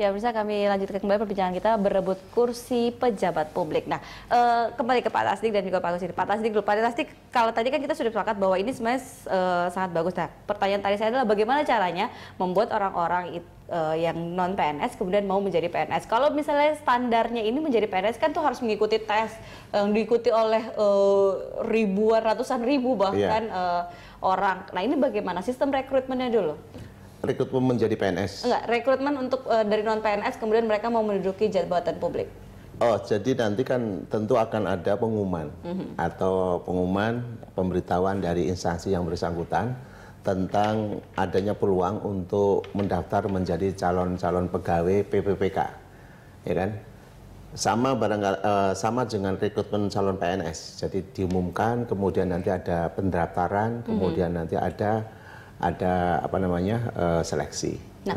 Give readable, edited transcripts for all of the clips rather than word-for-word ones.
Ya, bisa kami lanjutkan kembali perbincangan kita berebut kursi pejabat publik. Nah, kembali ke Pak Tasdik dan juga Pak Agus ini. Pak Tasdik dulu. Pak Tasdik, kalau tadi kan kita sudah sepakat bahwa ini sebenarnya sangat bagus. Nah, pertanyaan tadi saya adalah bagaimana caranya membuat orang-orang yang non PNS kemudian mau menjadi PNS. Kalau misalnya standarnya ini menjadi PNS kan tuh harus mengikuti tes yang diikuti oleh ribuan, ratusan ribu bahkan orang. Nah, ini bagaimana sistem rekrutmennya dulu? Rekrutmen menjadi PNS? Enggak, rekrutmen untuk dari non PNS kemudian mereka mau menduduki jabatan publik. Oh, jadi nanti kan tentu akan ada pengumuman atau pengumuman pemberitahuan dari instansi yang bersangkutan tentang adanya peluang untuk mendaftar menjadi calon-calon pegawai PPPK, ya kan? Sama dengan rekrutmen calon PNS. Jadi diumumkan, kemudian nanti ada pendaftaran, kemudian nanti ada seleksi. Nah,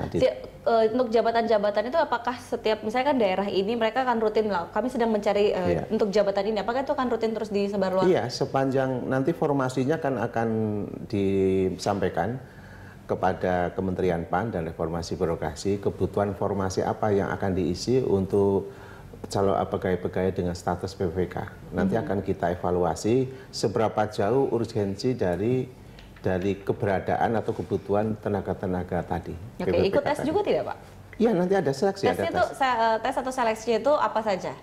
untuk jabatan-jabatan itu apakah setiap misalnya kan daerah ini mereka akan rutin kami sedang mencari untuk jabatan ini, apakah itu akan rutin terus disebar luas? Iya, sepanjang nanti formasinya kan akan disampaikan kepada Kementerian PAN dan Reformasi Birokrasi kebutuhan formasi apa yang akan diisi untuk calon pegawai-pegawai dengan status PPK. Nanti akan kita evaluasi seberapa jauh urgensi dari keberadaan atau kebutuhan tenaga-tenaga tadi. Oke, ikut tes juga tidak, Pak? Iya, nanti ada seleksi. Tesnya itu tes atau seleksinya itu apa saja?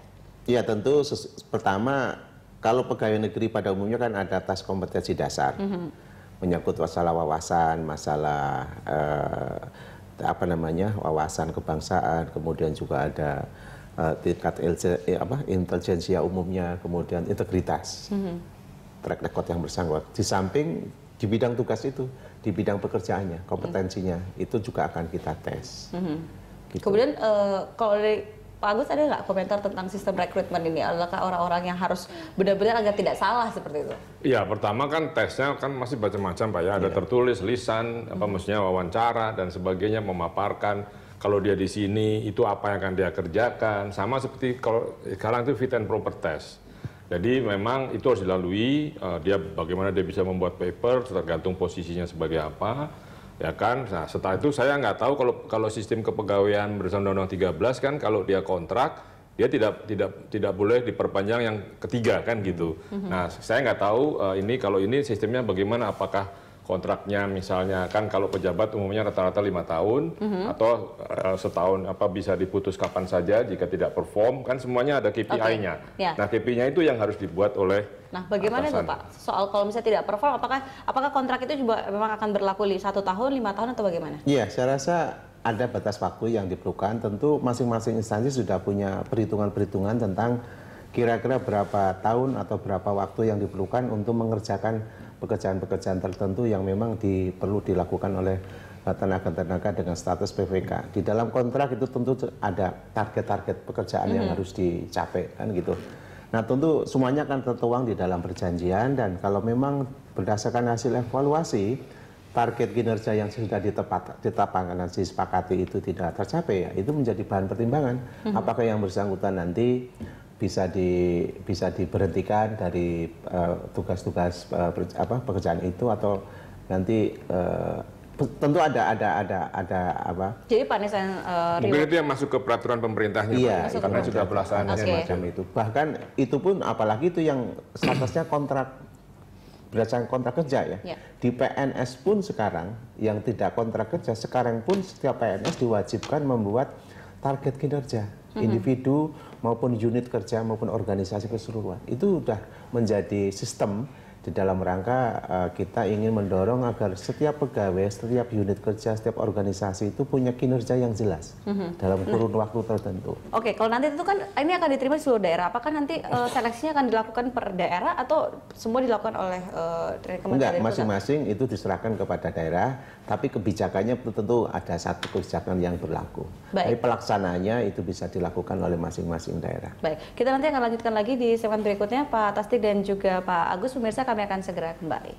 Iya, tentu pertama kalau pegawai negeri pada umumnya kan ada tes kompetensi dasar, menyangkut masalah wawasan, masalah wawasan kebangsaan, kemudian juga ada tingkat intelijensia umumnya, kemudian integritas, track record yang bersangkutan. Di samping di bidang tugas itu, di bidang pekerjaannya, kompetensinya, itu juga akan kita tes. Gitu. Kemudian kalau dari Pak Agus ada nggak komentar tentang sistem rekrutmen ini? Adakah orang-orang yang harus benar-benar agar tidak salah seperti itu? Iya, pertama kan tesnya kan masih macam-macam Pak ya, ada tertulis, lisan, maksudnya wawancara dan sebagainya, memaparkan kalau dia di sini itu apa yang akan dia kerjakan, sama seperti kalau sekarang itu fit and proper test. Jadi memang itu harus dilalui, dia bagaimana dia bisa membuat paper, tergantung posisinya sebagai apa, ya kan. Nah, setelah itu saya nggak tahu kalau sistem kepegawaian berdasarkan Undang-Undang 13 kan, kalau dia kontrak, dia tidak boleh diperpanjang yang ketiga kan gitu. Nah, saya nggak tahu kalau ini sistemnya bagaimana, apakah kontraknya misalnya kan kalau pejabat umumnya rata-rata 5 tahun atau setahun bisa diputus kapan saja jika tidak perform, kan semuanya ada KPI-nya. Nah, KPI-nya itu yang harus dibuat oleh bagaimana itu Pak? Soal kalau misalnya tidak perform, apakah kontrak itu juga memang akan berlaku 1 tahun, 5 tahun atau bagaimana? Iya, saya rasa ada batas waktu yang diperlukan. Tentu masing-masing instansi sudah punya perhitungan-perhitungan tentang kira-kira berapa tahun atau berapa waktu yang diperlukan untuk mengerjakan pekerjaan-pekerjaan tertentu yang memang perlu dilakukan oleh tenaga-tenaga dengan status PPK. Di dalam kontrak itu tentu ada target-target pekerjaan yang harus dicapai, kan gitu. Nah, tentu semuanya akan tertuang di dalam perjanjian, dan kalau memang berdasarkan hasil evaluasi target kinerja yang sudah ditetapkan dan disepakati itu tidak tercapai, ya itu menjadi bahan pertimbangan. Apakah yang bersangkutan nanti bisa diberhentikan dari tugas-tugas pekerjaan itu, atau nanti tentu ada apa? Jadi panisan mungkin itu yang masuk ke peraturan pemerintahnya, iya, karena sudah pelaksanaan semacam itu. Bahkan itu pun apalagi itu yang statusnya kontrak berdasarkan kontrak kerja ya. Di PNS pun sekarang yang tidak kontrak kerja, sekarang pun setiap PNS diwajibkan membuat target kinerja individu maupun unit kerja maupun organisasi keseluruhan. Itu sudah menjadi sistem di dalam rangka kita ingin mendorong agar setiap pegawai, setiap unit kerja, setiap organisasi itu punya kinerja yang jelas dalam kurun waktu tertentu. Oke, kalau nanti itu kan ini akan diterima di seluruh daerah, apakah nanti seleksinya akan dilakukan per daerah atau semua dilakukan oleh Kementerian? Enggak, masing-masing itu diserahkan kepada daerah, tapi kebijakannya tentu ada satu kebijakan yang berlaku. Tapi pelaksanaannya itu bisa dilakukan oleh masing-masing daerah. Baik, kita nanti akan lanjutkan lagi di segmen berikutnya, Pak Tasdik dan juga Pak Agus. Pemirsa, kami akan segera kembali.